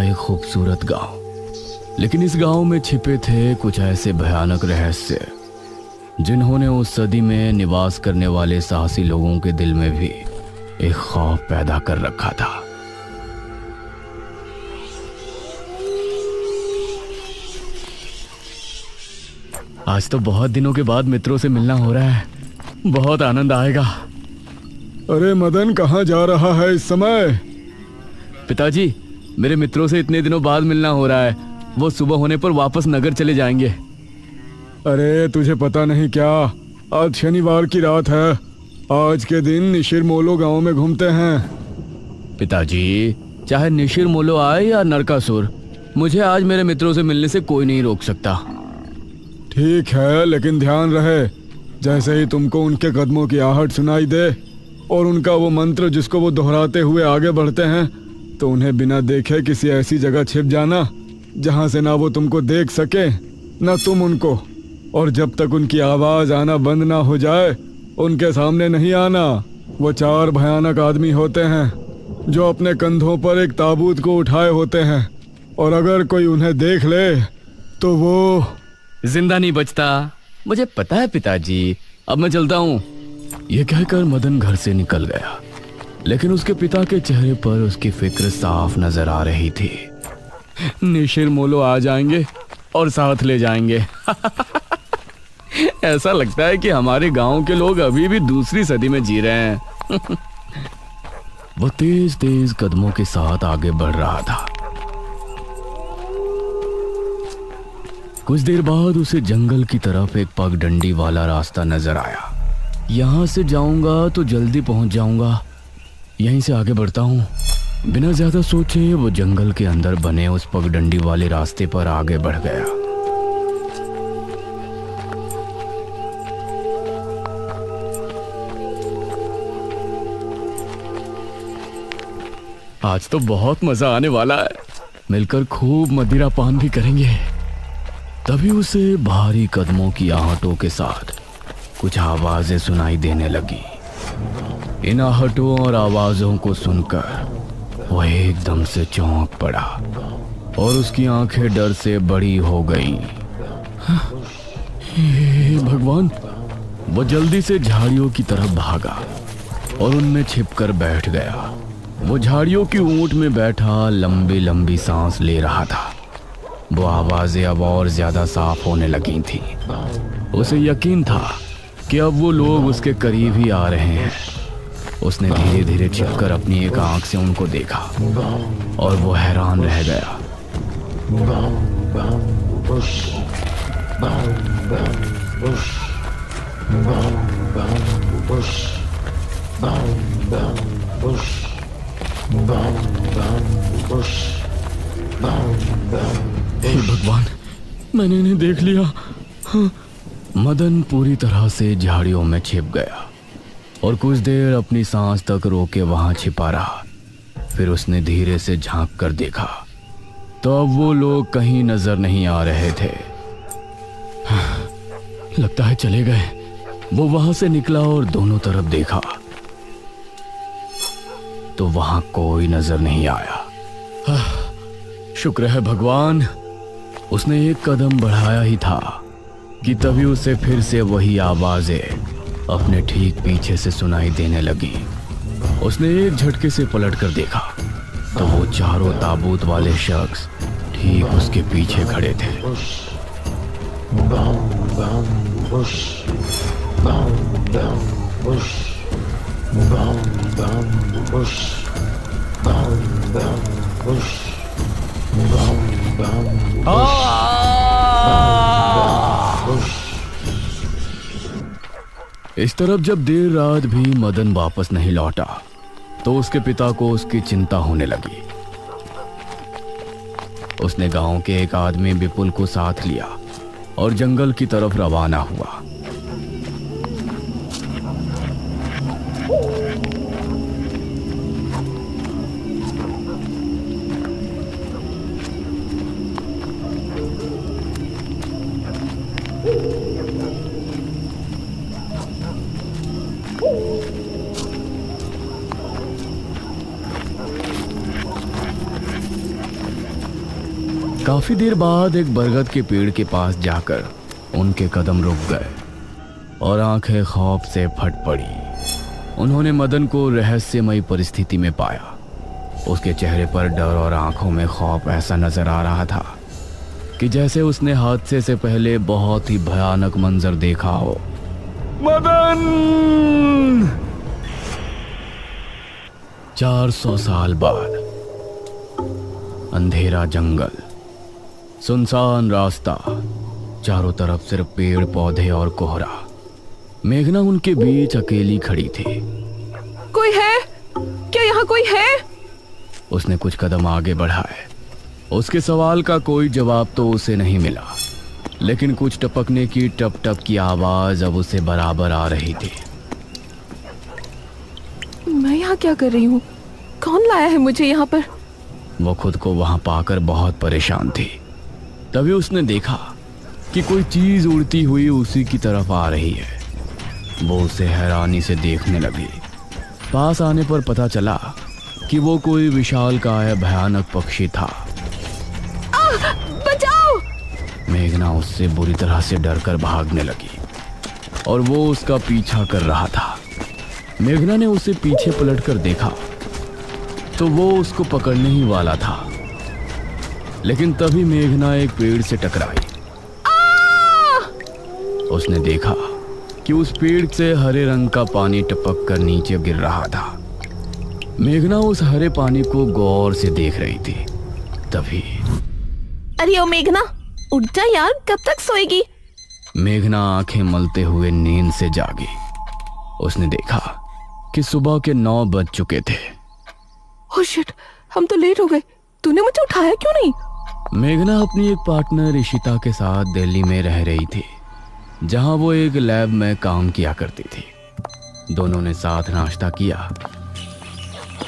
एक खूबसूरत गांव, लेकिन इस गांव में छिपे थे कुछ ऐसे भयानक रहस्य जिन्होंने उस सदी में निवास करने वाले साहसी लोगों के दिल में भी एक खौफ पैदा कर रखा था। आज तो बहुत दिनों के बाद मित्रों से मिलना हो रहा है, बहुत आनंद आएगा। अरे मदन, कहाँ जा रहा है इस समय? पिताजी, मेरे मित्रों से इतने दिनों बाद मिलना हो रहा है। वो सुबह होने पर वापस नगर चले जाएंगे। अरे तुझे पता नहीं क्या, आज शनिवार की रात है। आज के दिन निशिर मोलो गांव में घूमते हैं। पिताजी, चाहे निशिर मोलो आए या नरकासुर, मुझे आज मेरे मित्रों से मिलने से कोई नहीं रोक सकता। ठीक है, लेकिन ध्यान रहे, जैसे ही तुमको उनके कदमों की आहट सुनाई दे और उनका वो मंत्र जिसको वो दोहराते हुए आगे बढ़ते हैं, तो उन्हें बिना देखे किसी ऐसी जगह छिप जाना जहां से ना वो तुमको देख सके ना तुम उनको। और जब तक उनकी आवाज आना बंद ना हो जाए, उनके सामने नहीं आना। वो 4 भयानक आदमी होते हैं जो अपने कंधों पर एक ताबूत को उठाए होते हैं, और अगर कोई उन्हें देख ले तो वो जिंदा नहीं बचता। मुझे पता है पिताजी, अब मैं चलता हूँ। यह कहकर मदन घर से निकल गया, लेकिन उसके पिता के चेहरे पर उसकी फिक्र साफ नजर आ रही थी। निशिर मोलो आ जाएंगे और साथ ले जाएंगे। ऐसा लगता है कि हमारे गांव के लोग अभी भी दूसरी सदी में जी रहे हैं। वो तेज तेज कदमों के साथ आगे बढ़ रहा था। कुछ देर बाद उसे जंगल की तरफ एक पगडंडी वाला रास्ता नजर आया। यहां से जाऊंगा तो जल्दी पहुंच जाऊंगा, यहीं से आगे बढ़ता हूं। बिना ज्यादा सोचे वो जंगल के अंदर बने उस पगडंडी वाले रास्ते पर आगे बढ़ गया। आज तो बहुत मजा आने वाला है, मिलकर खूब मदिरा पान भी करेंगे। तभी उसे भारी कदमों की आहटों के साथ कुछ आवाजें सुनाई देने लगी। इन आहटों और आवाजों को सुनकर वो एकदम से चौंक पड़ा और उसकी आंखें डर से बड़ी हो गईं। हे भगवान! वो जल्दी से झाड़ियों की तरफ भागा और उनमें छिपकर बैठ गया। वो झाड़ियों की ऊंट में बैठा लंबी लंबी सांस ले रहा था। वो आवाजें अब और ज्यादा साफ होने लगी थी। उसे यकीन था कि अब वो लोग उसके करीब ही आ रहे हैं। उसने धीरे धीरे छिपकर अपनी एक आंख से उनको देखा और वो हैरान रह गया। हे भगवान, मैंने इन्हें देख लिया। हाँ। मदन पूरी तरह से झाड़ियों में छिप गया और कुछ देर अपनी सांस तक रोके वहां छिपा रहा। फिर उसने धीरे से झांक कर देखा तो अब वो लोग कहीं नजर नहीं आ रहे थे। हाँ, लगता है चले गए। वो वहां से निकला और दोनों तरफ देखा तो वहां कोई नजर नहीं आया। हाँ, शुक्र है भगवान। उसने एक कदम बढ़ाया ही था कि तभी उसे फिर से वही आवाजें अपने ठीक पीछे से सुनाई देने लगी। उसने एक झटके से पलटकर देखा तो वो चारों ताबूत वाले शख्स ठीक उसके पीछे खड़े थे। इस तरफ जब देर रात भी मदन वापस नहीं लौटा तो उसके पिता को उसकी चिंता होने लगी। उसने गांव के एक आदमी विपुल को साथ लिया और जंगल की तरफ रवाना हुआ। काफी देर बाद एक बरगद के पेड़ के पास जाकर उनके कदम रुक गए और आंखें खौफ से फट पड़ी। उन्होंने मदन को रहस्यमयी परिस्थिति में पाया। उसके चेहरे पर डर और आंखों में खौफ ऐसा नजर आ रहा था कि जैसे उसने हादसे से पहले बहुत ही भयानक मंजर देखा हो। मदन! 400 साल बाद अंधेरा जंगल, सुनसान रास्ता, चारों तरफ सिर्फ पेड़ पौधे और कोहरा। मेघना उनके बीच अकेली खड़ी थी। कोई है? क्या यहाँ कोई है? उसने कुछ कदम आगे बढ़ाए। उसके सवाल का कोई जवाब तो उसे नहीं मिला, लेकिन कुछ टपकने की टप टप की आवाज अब उसे बराबर आ रही थी। मैं यहाँ क्या कर रही हूँ? कौन लाया है मुझे यहाँ पर? वो खुद को वहां पाकर बहुत परेशान थी। तभी उसने देखा कि कोई चीज उड़ती हुई उसी की तरफ आ रही है। वो उसे हैरानी से देखने लगी। पास आने पर पता चला कि वो कोई विशालकाय भयानक पक्षी था। बचाओ! मेघना उससे बुरी तरह से डरकर भागने लगी और वो उसका पीछा कर रहा था। मेघना ने उसे पीछे पलटकर देखा तो वो उसको पकड़ने ही वाला था, लेकिन तभी मेघना एक पेड़ से टकराई। उसने देखा कि उस पेड़ से हरे रंग का पानी टपक कर नीचे गिर रहा था। मेघना उस हरे पानी को गौर से देख रही थी। तभी अरे ओ मेघना, उठ जा यार, कब तक सोएगी? मेघना आंखें मलते हुए नींद से जागी। उसने देखा कि सुबह के 9 बज चुके थे। ओह शिट, हम तो लेट हो गए। तूने मुझे उठाया क्यों नहीं? मेघना अपनी एक पार्टनर इशिता के साथ दिल्ली में रह रही थी, जहां वो एक लैब में काम किया करती थी। दोनों ने साथ नाश्ता किया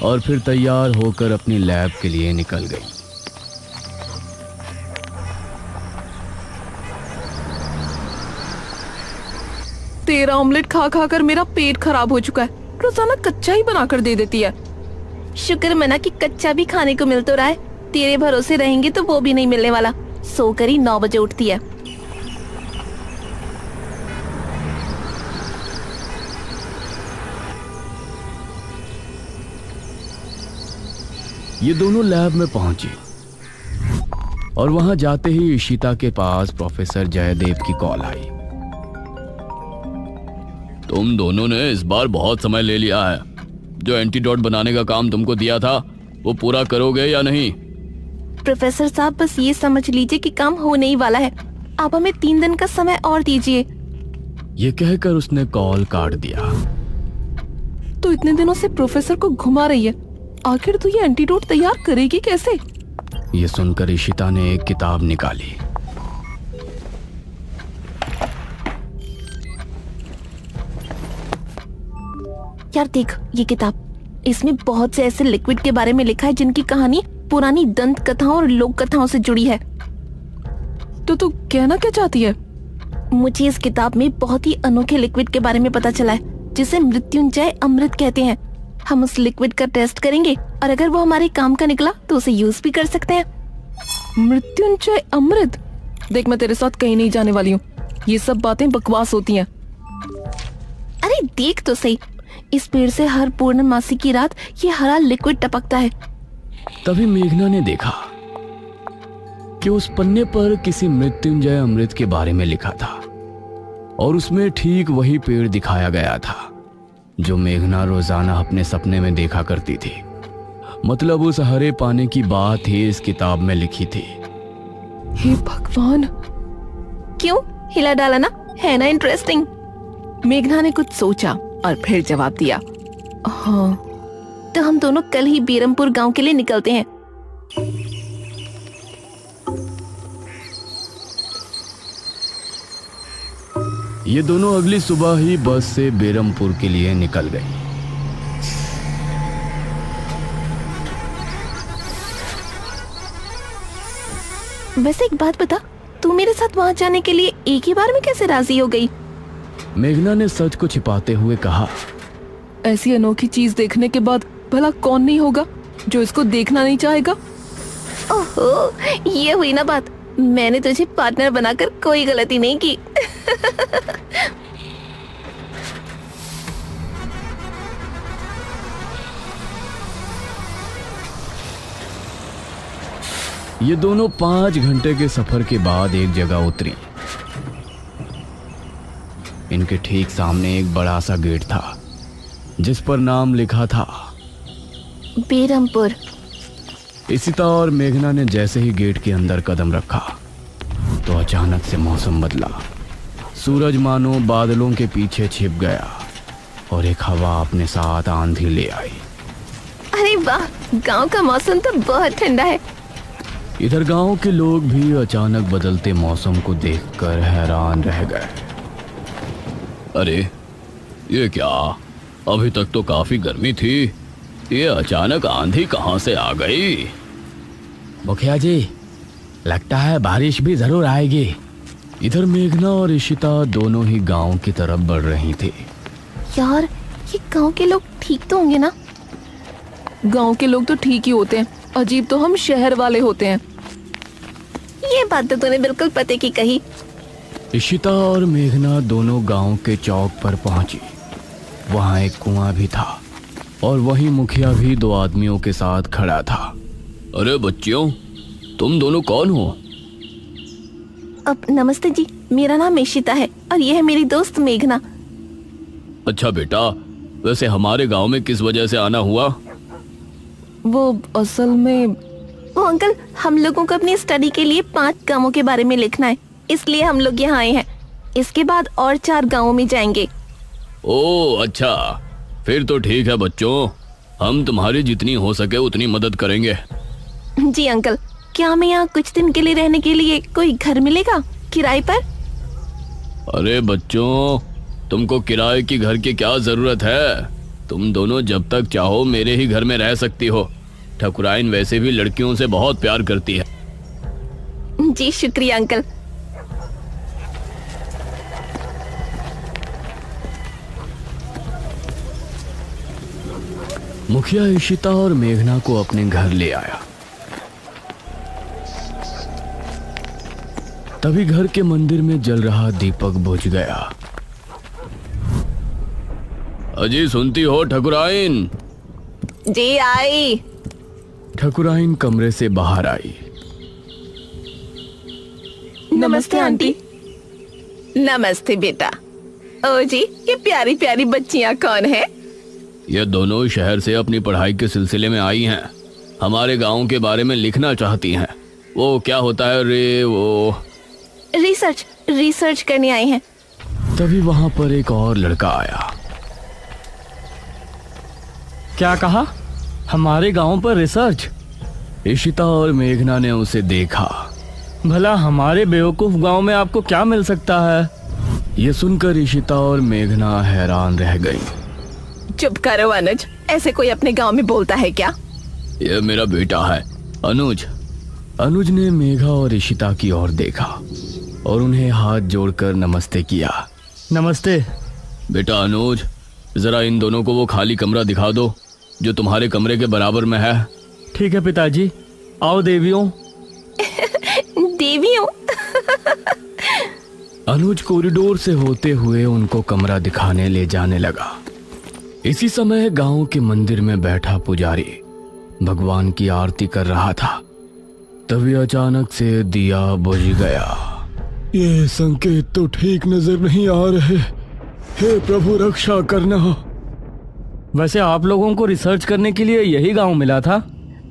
और फिर तैयार होकर अपनी लैब के लिए निकल गई। तेरा ऑमलेट खा खा कर मेरा पेट खराब हो चुका है। रोजाना कच्चा ही बनाकर दे देती है। शुक्र मना कि कच्चा भी खाने को मिल तो रहा है। तेरे भरोसे रहेंगे तो वो भी नहीं मिलने वाला। सोकर ही 9 बजे उठती है। ये दोनों लैब में पहुंची और वहां जाते ही इशिता के पास प्रोफेसर जयदेव की कॉल आई। तुम दोनों ने इस बार बहुत समय ले लिया है। जो एंटीडोट बनाने का काम तुमको दिया था वो पूरा करोगे या नहीं? प्रोफेसर साहब, बस ये समझ लीजिए कि काम होने ही वाला है। आप हमें 3 दिन का समय और दीजिए। ये कहकर उसने कॉल काट दिया। तो इतने दिनों से प्रोफेसर को घुमा रही है, आखिर तू ये एंटीडोट तैयार करेगी कैसे? ये सुनकर इशिता ने एक किताब निकाली। यार देख ये किताब, इसमें बहुत से ऐसे लिक्विड के बारे में लिखा है जिनकी कहानी पुरानी दंत कथाओं और लोक कथाओं से जुड़ी है। तो तू कहना क्या चाहती है? मुझे इस किताब में बहुत ही अनोखे लिक्विड के बारे में पता चला है, जिसे मृत्युंजय अमृत कहते हैं। हम उस लिक्विड का टेस्ट करेंगे और अगर वो हमारे काम का निकला तो उसे यूज भी कर सकते हैं। मृत्युंजय अमृत? देख, मैं तेरे साथ कहीं नहीं जाने वाली हूँ। ये सब बातें बकवास होती हैं। अरे देख तो सही, इस पेड़ से हर पूर्णमासी की रात ये हरा लिक्विड टपकता है। तभी मेघना ने देखा कि उस पन्ने पर किसी मृत्युंजय अमृत के बारे में लिखा था और उसमें ठीक वही पेड़ दिखाया गया था जो मेघना रोजाना अपने सपने में देखा करती थी। मतलब उस हरे पानी की बात ही इस किताब में लिखी थी। हे भगवान, क्यों हिला डाला ना, है ना इंटरेस्टिंग? मेघना ने कुछ सोचा और फिर जवाब दिया, हाँ तो हम दोनों कल ही बीरमपुर गांव के लिए निकलते हैं। ये दोनों अगली सुबह ही बस से बेरमपुर के लिए निकल गई। वैसे एक बात बता, तू मेरे साथ वहां जाने के लिए एक ही बार में कैसे राजी हो गई? मेघना ने सच को छिपाते हुए कहा, ऐसी अनोखी चीज देखने के बाद भला कौन नहीं होगा जो इसको देखना नहीं चाहेगा? ओहो, ये हुई ना बात। मैंने तुझे पार्टनर बनाकर कोई गलती नहीं की। ये दोनों 5 घंटे के सफर के बाद एक जगह उतरी। इनके ठीक सामने एक बड़ा सा गेट था जिस पर नाम लिखा था बेरमपुर। इशिता और मेघना ने जैसे ही गेट के अंदर कदम रखा तो अचानक से मौसम बदला। सूरज मानो बादलों के पीछे छिप गया और एक हवा अपने साथ आंधी ले आई। अरे वाह, गांव का मौसम तो बहुत ठंडा है। इधर गांव के लोग भी अचानक बदलते मौसम को देखकर हैरान रह गए। अरे ये क्या, अभी तक तो काफी गर्मी थी, ये अचानक आंधी कहां से आ गई? मुखिया जी, लगता है बारिश भी जरूर आएगी। इधर मेघना और इशिता दोनों ही गांव की तरफ बढ़ रही थी। यार, ये गांव के लोग ठीक तो होंगे ना? गांव के लोग तो ठीक ही होते हैं, अजीब तो हम शहर वाले होते हैं। ये बात तो तूने बिल्कुल पते की कही। इशिता और मेघना दोनों गांव के चौक पर पहुंची। वहां एक कुआं भी था और वहीं मुखिया भी 2 आदमियों के साथ खड़ा था। अरे बच्चियों, तुम दोनों कौन हो? अब नमस्ते जी, मेरा नाम इशिता है और ये है मेरी दोस्त मेघना। अच्छा बेटा, वैसे हमारे गांव में किस वजह से आना हुआ? वो असल में वो अंकल, हम लोगों को अपनी स्टडी के लिए 5 गांवों के बारे में लिखना है, इसलिए हम लोग यहाँ आए हैं। इसके बाद और 4 गांवों में जाएंगे। ओह अच्छा, फिर तो ठीक है बच्चों, हम तुम्हारी जितनी हो सके उतनी मदद करेंगे। जी अंकल, क्या हमें यहाँ कुछ दिन के लिए रहने के लिए कोई घर मिलेगा किराए पर? अरे बच्चों, तुमको किराए की घर की क्या जरूरत है? तुम दोनों जब तक चाहो मेरे ही घर में रह सकती हो। ठकुराइन वैसे भी लड़कियों से बहुत प्यार करती है। जी शुक्रिया अंकल। मुखिया इशिता और मेघना को अपने घर ले आया। तभी घर के मंदिर में जल रहा दीपक बुझ गया। अजी सुनती हो ठकुराइन? जी आई। ठकुराइन कमरे से बाहर आई। नमस्ते आंटी। नमस्ते बेटा। ओ जी, ये प्यारी प्यारी बच्चियां कौन है? ये दोनों शहर से अपनी पढ़ाई के सिलसिले में आई हैं। हमारे गांव के बारे में लिखना चाहती हैं। वो क्या होता है रे, वो रिसर्च करने आई हैं। तभी वहां पर एक और लड़का आया। क्या कहा? हमारे गांव पर रिसर्च? इशिता और मेघना ने उसे देखा। भला हमारे बेवकूफ गांव में आपको क्या मिल सकता है? ये सुनकर इशिता और मेघना हैरान रह गई। चुप करो अनुज, ऐसे कोई अपने गांव में बोलता है क्या? ये मेरा बेटा है अनुज। अनुज ने मेघा और इशिता की ओर देखा और उन्हें हाथ जोड़कर नमस्ते किया। नमस्ते। बेटा अनुज, जरा इन दोनों को वो खाली कमरा दिखा दो जो तुम्हारे कमरे के बराबर में है। ठीक है पिताजी। आओ देवियों। देवियों? अनुज कॉरिडोर से होते हुए उनको कमरा दिखाने ले जाने लगा। इसी समय गांव के मंदिर में बैठा पुजारी भगवान की आरती कर रहा था। तभी अचानक से दिया बुझ गया। ये संकेत तो ठीक नजर नहीं आ रहे। हे प्रभु, रक्षा करना। वैसे आप लोगों को रिसर्च करने के लिए यही गांव मिला था?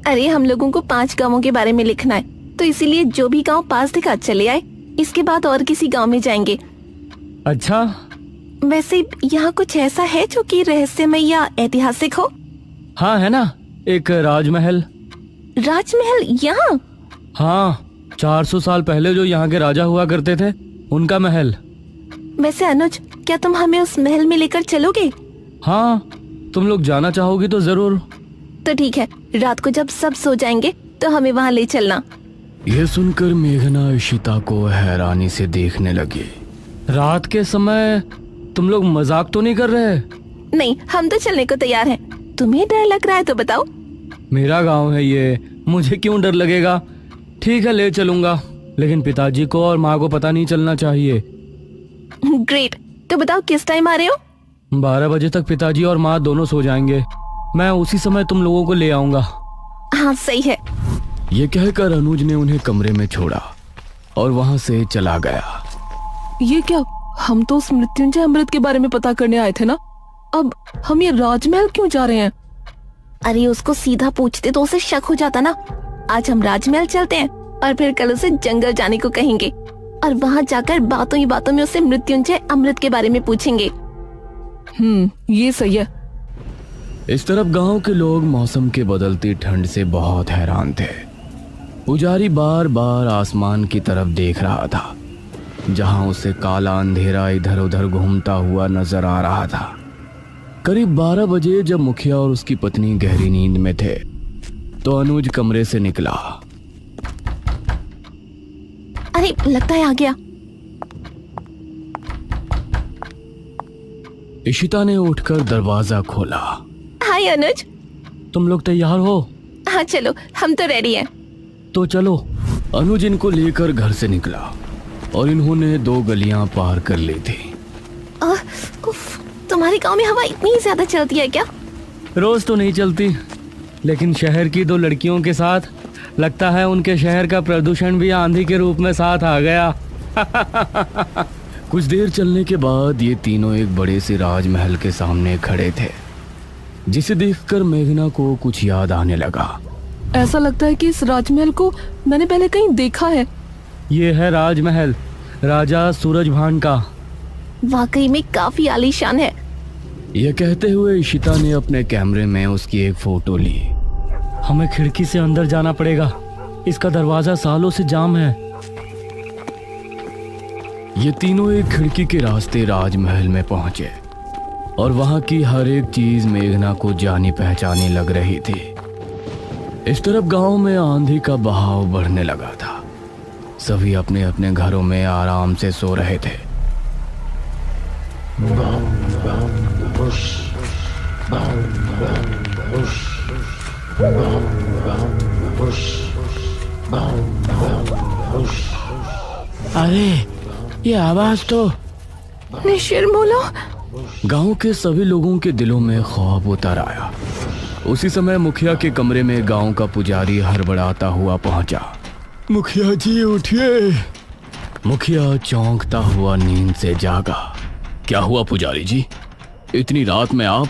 अरे हम लोगों को 5 गांवों के बारे में लिखना है, तो इसीलिए जो भी गांव पास दिखा चले आए। इसके बाद और किसी गांव में जाएंगे। अच्छा, वैसे यहाँ कुछ ऐसा है जो कि रहस्यमय या ऐतिहासिक हो? हाँ है ना, एक राजमहल। राजमहल यहाँ? हाँ, 400 साल पहले जो यहाँ के राजा हुआ करते थे, उनका महल। वैसे अनुज, क्या तुम हमें उस महल में लेकर चलोगे? हाँ, तुम लोग जाना चाहोगी तो जरूर। तो ठीक है, रात को जब सब सो जाएंगे तो हमें वहाँ ले चलना। यह सुनकर मेघना इशिता को हैरानी से देखने लगी। रात के समय तुम लोग मजाक तो नहीं कर रहे? नहीं, हम तो चलने को तैयार हैं। तुम्हें डर लग रहा है तो बताओ। मेरा गांव है ये, मुझे क्यों डर लगेगा? ठीक है, ले चलूंगा, लेकिन पिताजी को और माँ को पता नहीं चलना चाहिए। ग्रेट। तो बताओ किस टाइम आ रहे हो? 12 बजे तक पिताजी और माँ दोनों सो जाएंगे। मैं उसी समय तुम लोगों को ले आऊंगा। हाँ सही है। ये कहकर अनुज ने उन्हें कमरे में छोड़ा और वहां से चला गया। ये क्या? हम तो उस मृत्युंजय अमृत के बारे में पता करने आए थे ना। अब हम ये राजमहल क्यों जा रहे हैं? अरे उसको सीधा पूछते तो उसे शक हो जाता ना। आज हम राजमहल चलते हैं और फिर कल उसे जंगल जाने को कहेंगे और वहाँ जाकर बातों ही बातों में उसे मृत्युंजय अमृत के बारे में पूछेंगे। ये सही है। इस तरफ गांव के लोग मौसम के बदलती ठंड से बहुत हैरान थे। पुजारी बार बार आसमान की तरफ देख रहा था, जहां उसे काला अंधेरा इधर उधर घूमता हुआ नजर आ रहा था। करीब 12 बजे जब मुखिया और उसकी पत्नी गहरी नींद में थे तो अनुज कमरे से निकला। अरे लगता है आ गया। इशिता ने उठकर दरवाजा खोला। हाय अनुज। तुम लोग तैयार हो? हाँ चलो, हम तो रेडी हैं। तो चलो। अनुज इनको लेकर घर से निकला और इन्होंने 2 गलियां पार कर ली थी। उफ, तुम्हारे गांव में हवा इतनी ज्यादा चलती है क्या? रोज तो नहीं चलती, लेकिन शहर की 2 लड़कियों के साथ लगता है उनके शहर का प्रदूषण भी आंधी के रूप में साथ आ गया। कुछ देर चलने के बाद ये तीनों एक बड़े से राजमहल के सामने खड़े थे, जिसे देखकर मेघना को कुछ याद आने लगा। ऐसा लगता है कि इस राजमहल को मैंने पहले कहीं देखा है। ये है राजमहल, राजा सूरजभान का। वाकई में काफी आलीशान है। यह कहते हुए इशिता ने अपने कैमरे में उसकी एक फोटो ली। हमें खिड़की से अंदर जाना पड़ेगा, इसका दरवाजा सालों से जाम है। ये तीनों एक खिड़की के रास्ते राजमहल में पहुंचे और वहां की हर एक चीज मेघना को जानी पहचानी लग रही थी। इस तरफ गांव में आंधी का बहाव बढ़ने लगा था। सभी अपने अपने घरों में आराम से सो रहे थे। अरे ये आवाज तो निशिरमोलो। गांव के सभी लोगों के दिलों में खौफ उतर आया। उसी समय मुखिया के कमरे में गांव का पुजारी हड़बड़ाता हुआ पहुंचा। मुखिया जी उठिए। मुखिया चौंकता हुआ नींद से जागा। क्या हुआ पुजारी जी, इतनी रात में आप?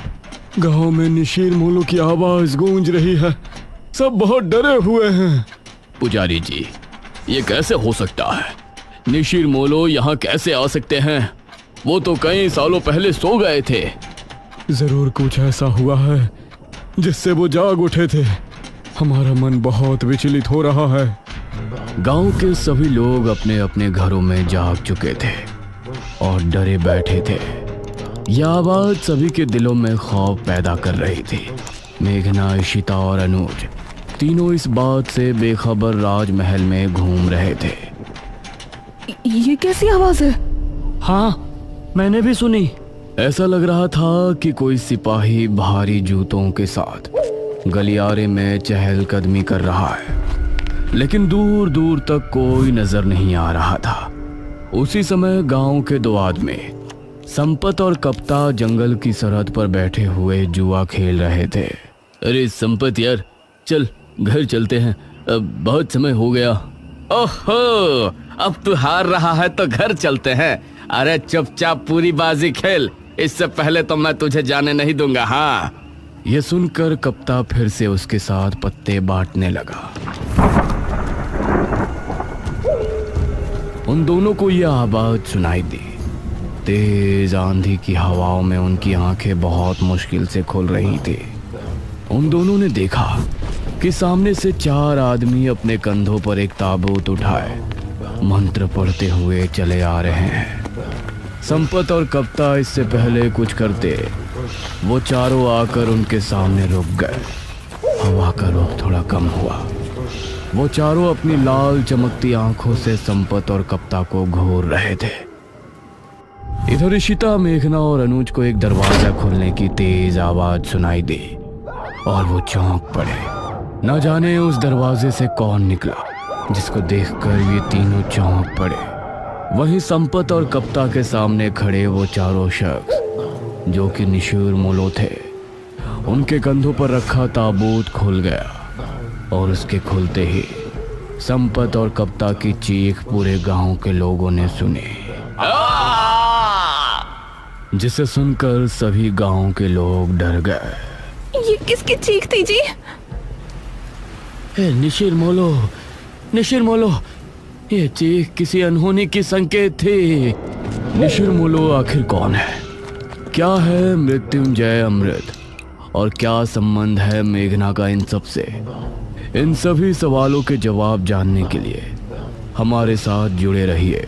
गांव में निशीर मोलो की आवाज गूंज रही है, सब बहुत डरे हुए हैं। पुजारी जी, ये कैसे हो सकता है? निशीर मोलो यहाँ कैसे आ सकते हैं? वो तो कई सालों पहले सो गए थे। जरूर कुछ ऐसा हुआ है जिससे वो जाग उठे थे। हमारा मन बहुत विचलित हो रहा है। गांव के सभी लोग अपने अपने घरों में जाग चुके थे और डरे बैठे थे। यह आवाज सभी के दिलों में खौफ पैदा कर रही थी। मेघना, इशिता और अनुज तीनों इस बात से बेखबर राजमहल में घूम रहे थे। ये कैसी आवाज है? हाँ, मैंने भी सुनी। ऐसा लग रहा था कि कोई सिपाही भारी जूतों के साथ गलियारे में चहलकदमी कर रहा है, लेकिन दूर दूर तक कोई नजर नहीं आ रहा था। उसी समय गांव के 2 आदमी संपत और कप्ता जंगल की सरहद पर बैठे हुए जुआ खेल रहे थे। अरे संपत यार, चल घर चलते हैं, अब बहुत समय हो गया। ओहो, अब तू हार रहा है तो घर चलते हैं। अरे चुपचाप पूरी बाजी खेल, इससे पहले तो मैं तुझे जाने नहीं दूंगा। हाँ। यह सुनकर कप्ता फिर से उसके साथ पत्ते बांटने लगा। उन दोनों को यह आवाज सुनाई दी। तेज आंधी की हवाओं में उनकी आंखें बहुत मुश्किल से खुल रही थी। उन दोनों ने देखा कि सामने से 4 आदमी अपने कंधों पर एक ताबूत उठाए मंत्र पढ़ते हुए चले आ रहे हैं। संपत और कप्ता इससे पहले कुछ करते, वो चारों आकर उनके सामने रुक गए। हवा का रुख थोड़ा कम हुआ। वो चारों अपनी लाल चमकती आंखों से संपत और कप्ता को घूर रहे थे। इधर इशिता, मेघना और अनुज को एक दरवाजा खुलने की तेज आवाज सुनाई दी और वो चौंक पड़े। न जाने उस दरवाजे से कौन निकला, जिसको देखकर ये तीनों चौंक पड़े। वहीं संपत और कप्ता के सामने खड़े वो चारों शख्स जो कि निशूर मोलो थे। उनके कंधों पर रखा ताबूत खुल गया और उसके खुलते ही संपत और कप्ता की चीख पूरे गांव के लोगों ने सुनी, जिसे सुनकर सभी गांव के लोग डर गए। ये किसकी चीख थी जी? निशिर मोलो, ये चीख किसी अनहोनी की संकेत थी। निशिर मोलो आखिर कौन है? क्या है मृत्युंजय अमृत? और क्या संबंध है मेघना का इन सब से? इन सभी सवालों के जवाब जानने के लिए हमारे साथ जुड़े रहिए।